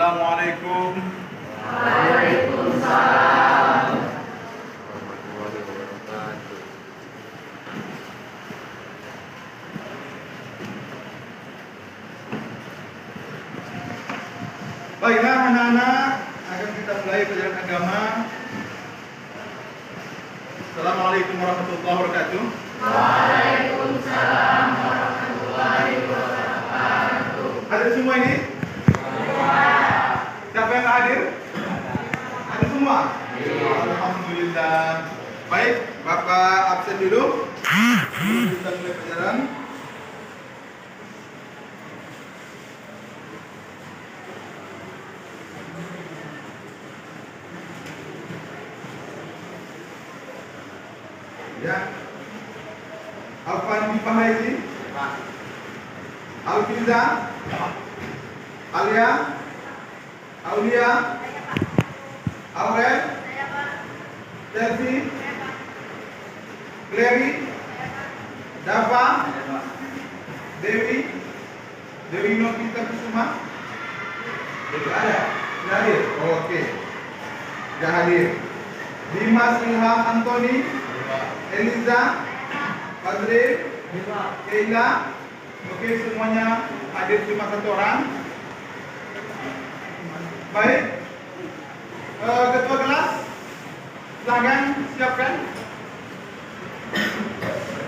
Assalamualaikum. Waalaikumsalam. Baiklah anak-anak, akan kita mulai pelajaran agama. Assalamualaikum warahmatullahi wabarakatuh. Waalaikumsalam warahmatullahi wabarakatuh. Hadir semua ini? Siapa yang hadir? Hadir semua? Alhamdulillah. Baik, Bapak absen dulu. Kita mulai pelajaran. Ya. Alfan Fahaidi, Alfiza, Alia, Aulia, Aurel, Selvi, Clery, Dava, Dewi, Dewi Nokita Kusuma. Tidak ada, tidak hadir. Oke, tidak hadir. Dimas Ilham Antoni, Eliza, Fadli, Keila. Oke, semuanya hadir cuma satu orang. Baik, ketua kelas, silakan siapkan.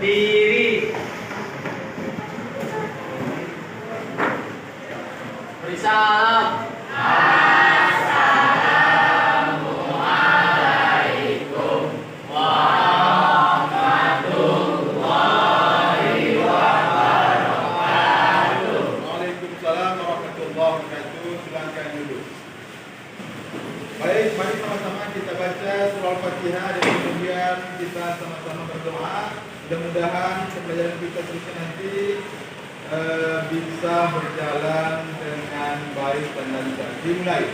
Berdiri. Beri salam. Assalamualaikum warahmatullahi wabarakatuh. Waalaikumsalam warahmatullahi wabarakatuh. Silakan duduk. Baik, mari sama-sama kita baca surah Al-Fatihah dan kemudian kita sama-sama berdoa. Mudah-mudahan pembelajaran kita terusnya nanti bisa berjalan dengan baik dan lancar. Dimulai.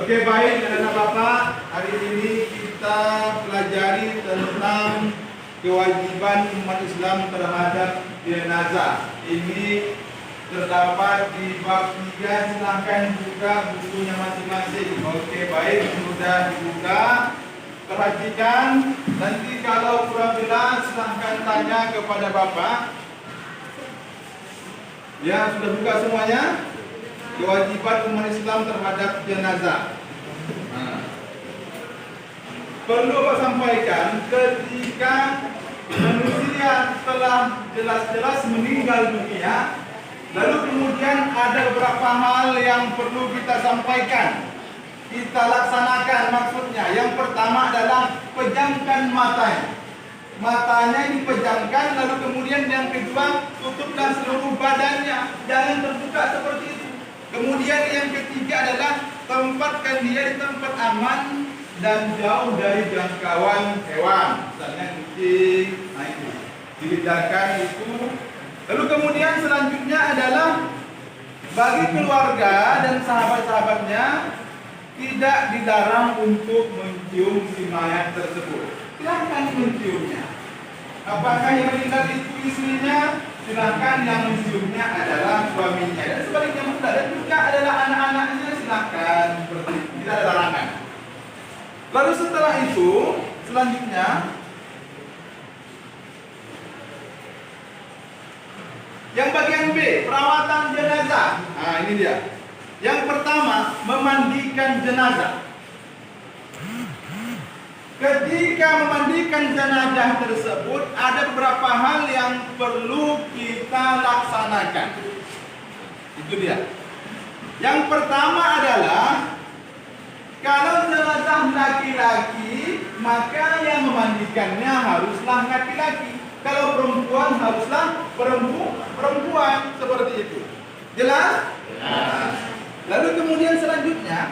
Oke, baik anak bapak, hari ini kita pelajari tentang kewajiban umat Islam terhadap jenazah. Ini terdapat di bab 3, silahkan buka bukunya masing-masing. Oke, baik, sudah dibuka. Perhatikan, nanti kalau kurang jelas silahkan tanya kepada bapak. Ya, sudah buka semuanya? Kewajiban umat Islam terhadap jenazah. Perlu Bapak sampaikan, ketika manusia telah jelas-jelas meninggal dunia, lalu kemudian ada beberapa hal yang perlu kita sampaikan, kita laksanakan. Maksudnya, yang pertama adalah pejamkan matanya. Matanya dipejamkan, lalu kemudian yang kedua, tutuplah seluruh badannya, jangan terbuka seperti itu. Kemudian yang ketiga adalah tempatkan dia di tempat aman dan jauh dari jangkauan hewan, misalnya kucing, nah itu dihindarkan itu. Lalu kemudian selanjutnya adalah bagi keluarga dan sahabat-sahabatnya tidak dilarang untuk mencium si mayat tersebut. Silahkan menciumnya. Apakah yang meninggal itu istrinya? Silahkan, yang menciumnya adalah suaminya. Dan sebaliknya pula, dan juga adalah anak-anaknya, silahkan. Seperti itu, tidak ada larangan. Lalu setelah itu, selanjutnya yang bagian B, perawatan jenazah. Nah, ini dia. Yang pertama, memandikan jenazah. Ketika memandikan jenazah tersebut, ada beberapa hal yang perlu kita laksanakan. Itu dia. Yang pertama adalah, kalau jenazah laki-laki, maka yang memandikannya haruslah laki-laki. Kalau perempuan haruslah perempuan, seperti itu. Jelas? Jelas. Lalu kemudian selanjutnya,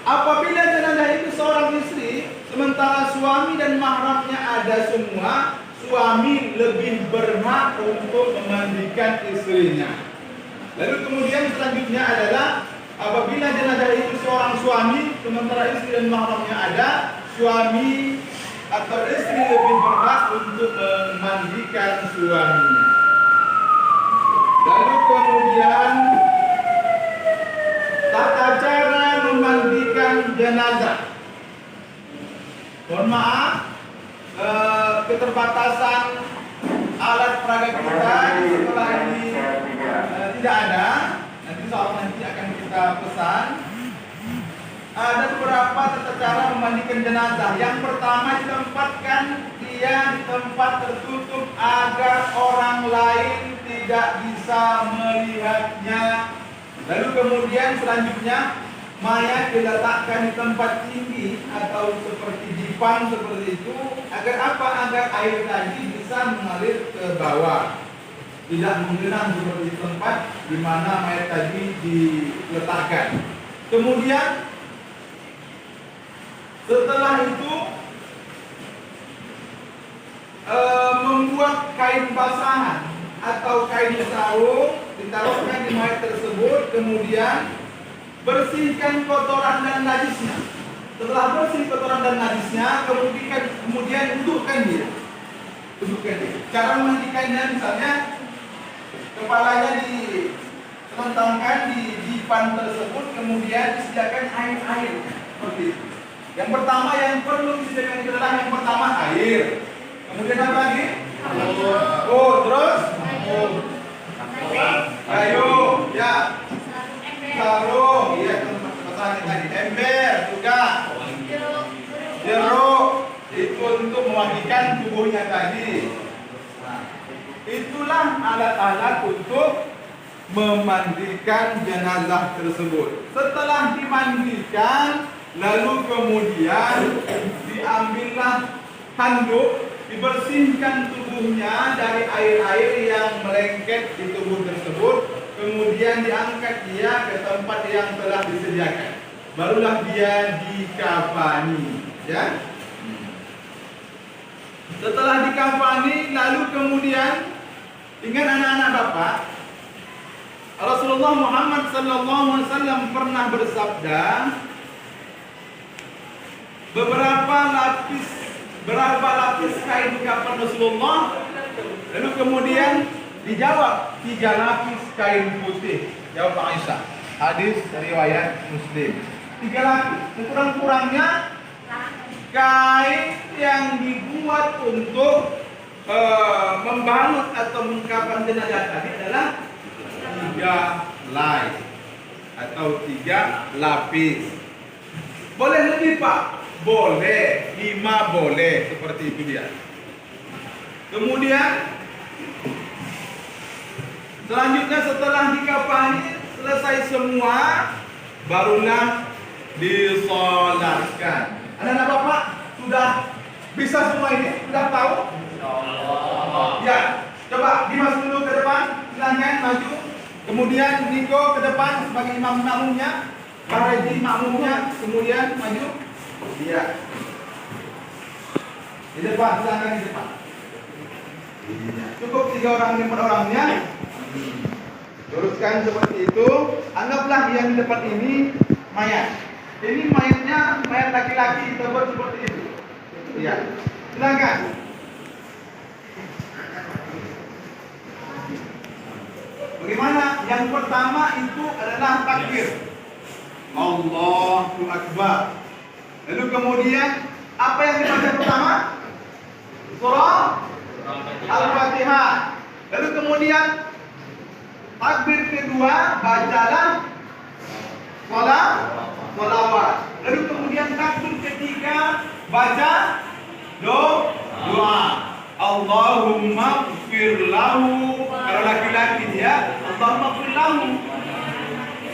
apabila jenazah itu seorang istri, sementara suami dan mahramnya ada semua, suami lebih berhak untuk memandikan istrinya. Lalu kemudian selanjutnya adalah, apabila jenazah itu seorang suami, sementara istri dan mahramnya ada, suami atau istri lebih berhak untuk memandikan suaminya. Lalu kemudian tata cara memandikan jenazah. Mohon maaf, keterbatasan alat peraga kita di sekolah ini tidak ada. Nanti nanti akan kita pesan. Ada beberapa tata cara memandikan jenazah. Yang pertama, ditempatkan dia di tempat tertutup agar orang lain tidak bisa melihatnya. Lalu kemudian selanjutnya, mayat diletakkan di tempat tinggi atau seperti dipan seperti itu. Agar apa? Agar air tadi bisa mengalir ke bawah, tidak menggenang seperti tempat di mana mayat tadi diletakkan. Kemudian setelah itu membuat kain basahan atau kain sarung, ditaruhkan di mayat tersebut, kemudian bersihkan kotoran dan najisnya. Setelah bersih kotoran dan najisnya, kemudian dudukkan dia. Cara memandikannya, misalnya kepalanya diselentangkan di dipan tersebut, kemudian disediakan air seperti itu. Yang pertama yang perlu disediakan adalah yang pertama air. Kemudian apa lagi? Terus kayu, ya. Sarung, iya, pesan tadi. Ember juga. Jeruk, itu untuk memandikan tubuhnya tadi. Nah, itulah alat-alat untuk memandikan jenazah tersebut. Setelah dimandikan, lalu kemudian diambillah handuk, dibersihkan tubuhnya dari air-air yang melengket di tubuh tersebut, kemudian diangkat dia ke tempat yang telah disediakan. Barulah dia dikafani, ya. Setelah dikafani, lalu kemudian dengan anak-anak Bapak, Rasulullah Muhammad SAW pernah bersabda, berapa lapis kain kafan Rasulullah? Lalu kemudian dijawab 3 lapis kain putih. Jawab Aisyah. Hadis riwayat Muslim. 3 lapis. Sekurang-kurangnya kain yang dibuat untuk membalut atau mengkafan jenazah tadi adalah 3 helai atau 3 lapis. Boleh lebih, Pak? Boleh, 5 boleh, seperti itu dia. Kemudian selanjutnya setelah dikafani selesai semua, barulah disolatkan. Anak-anak Bapak sudah bisa semua ini? Sudah tahu? Ya, coba Dimas dulu ke depan, silahkan maju. Kemudian Niko ke depan sebagai imam-imamnya. Para makmumnya kemudian maju. Iya. Di depan, silakan di depan. Iya. Cukup 3 orang 4 orangnya. Luruskan seperti itu. Anggaplah yang di depan ini mayat. Ini mayatnya mayat laki-laki terbuat seperti itu. Iya. Silakan. Bagaimana? Yang pertama itu adalah takbir. Allahu Akbar. Lalu kemudian apa yang dibaca pertama? Surah Al-Fatihah. Lalu kemudian takbir kedua bacalah sholawat. Lalu kemudian takbir ketiga baca doa. Allahumma ighfir lahu. Kalau laki-laki dia Allahumma ighfir lahu.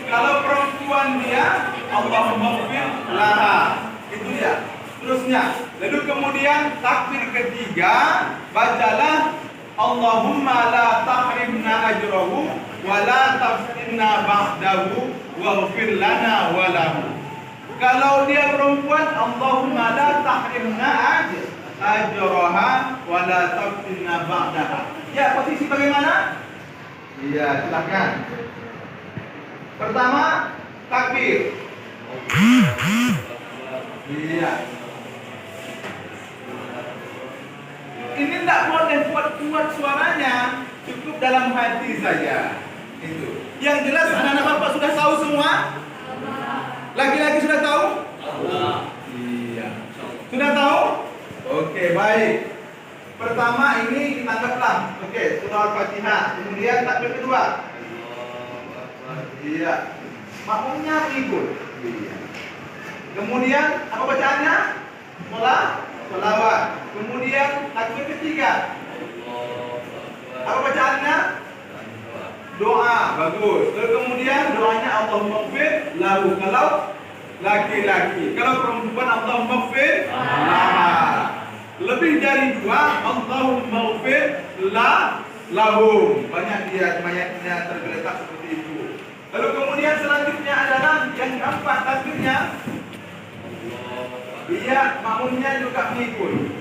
Kalau perempuan dia Allahumma ighfir laha. Itu dia. Terusnya. Lalu kemudian takbir ketiga bacalah Allahumma la tahrimna ajrahu wa la taftinna ba'dahu waghfir lana wa lahu. Kalau dia perempuan Allahumma la tahrimna ajraha wa la taftinna ba'daha. Ya, posisi bagaimana? Iya, silakan. Pertama, takbir. Iya. Ini tidak boleh kuat suaranya, cukup dalam hati saja. Itu. Yang jelas anak-anak bapak sudah tahu semua. Laki-laki sudah tahu? Iya. Sudah tahu? Oke, baik. Pertama ini ditangkaplah. Oke, surah Al-Fatihah. Kemudian takbir kedua. Iya. Makmumnya ikut. Iya. Kemudian apa bacaannya? Sholawat. Kemudian takbir ketiga. Apa bacaannya? Doa. Bagus. Lalu kemudian doanya Allahumma ighfir lahu kalau laki-laki. Kalau perempuan Allahumma ighfir laha. Lebih dari 2 Allahumma ighfir lahum. Banyak dia mayatnya tergeletak seperti itu. Lalu kemudian selanjutnya adalah yang keempat takbirnya. Dia makmumnya juga mengikut.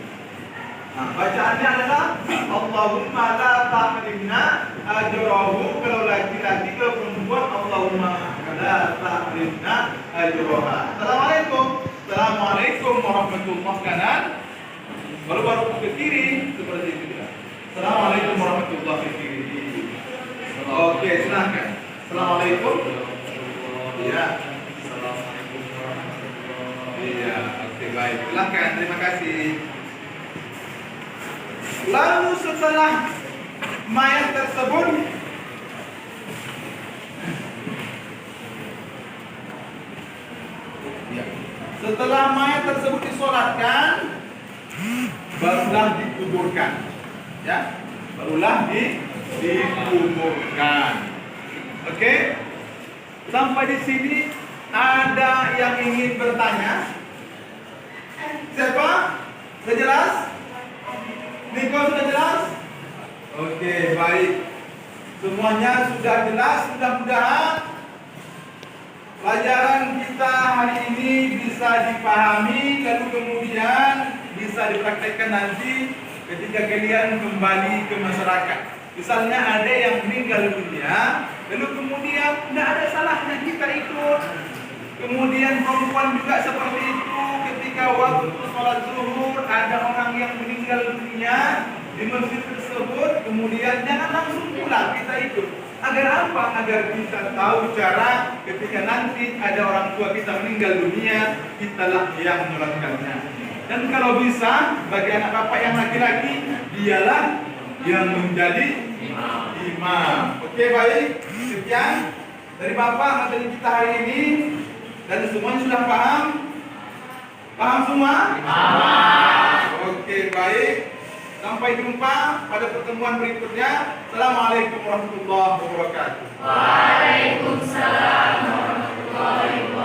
Nah, bacaannya adalah Allahumma la tahrimna ajrahu. Kalau laki-laki, kalau perempuan Allahumma la tahrimna ajraha. Assalamualaikum. Assalamualaikum warahmatullahi kanan. Baru ke kiri seperti itu ya. Assalamualaikum warahmatullahi wabarakatuh. Oke, silakan. Assalamualaikum. Iya. Assalamualaikum warahmatullahi. Iya, oke baik. Silakan, terima kasih. Lalu setelah mayat tersebut disolatkan, barulah dikuburkan. Ya, barulah dikuburkan. Oke? Sampai di sini ada yang ingin bertanya? Siapa? Sudah jelas? Niko sudah jelas? Oke, baik. Semuanya sudah jelas. Mudah-mudahan pelajaran kita hari ini bisa dipahami, lalu kemudian bisa dipraktekkan nanti ketika kalian kembali ke masyarakat. Misalnya ada yang meninggal dunia, lalu kemudian tidak ada salahnya kita ikut. Kemudian perempuan juga seperti itu, ketika waktu sholat zuhur ada orang yang meninggal dunia di masjid tersebut, kemudian jangan langsung pulang, kita ikut. Agar apa? Agar kita tahu cara ketika nanti ada orang tua kita meninggal dunia, kitalah yang menyolatkannya. Dan kalau bisa, bagi anak bapak yang laki-laki, dialah yang menjadi imam. Oke, baik. Sekian dari bapak materi kita hari ini. Dan semuanya sudah paham? Paham semua? Paham. Oke, baik. Sampai jumpa pada pertemuan berikutnya. Assalamualaikum warahmatullahi wabarakatuh. Waalaikumsalam warahmatullahi wabarakatuh.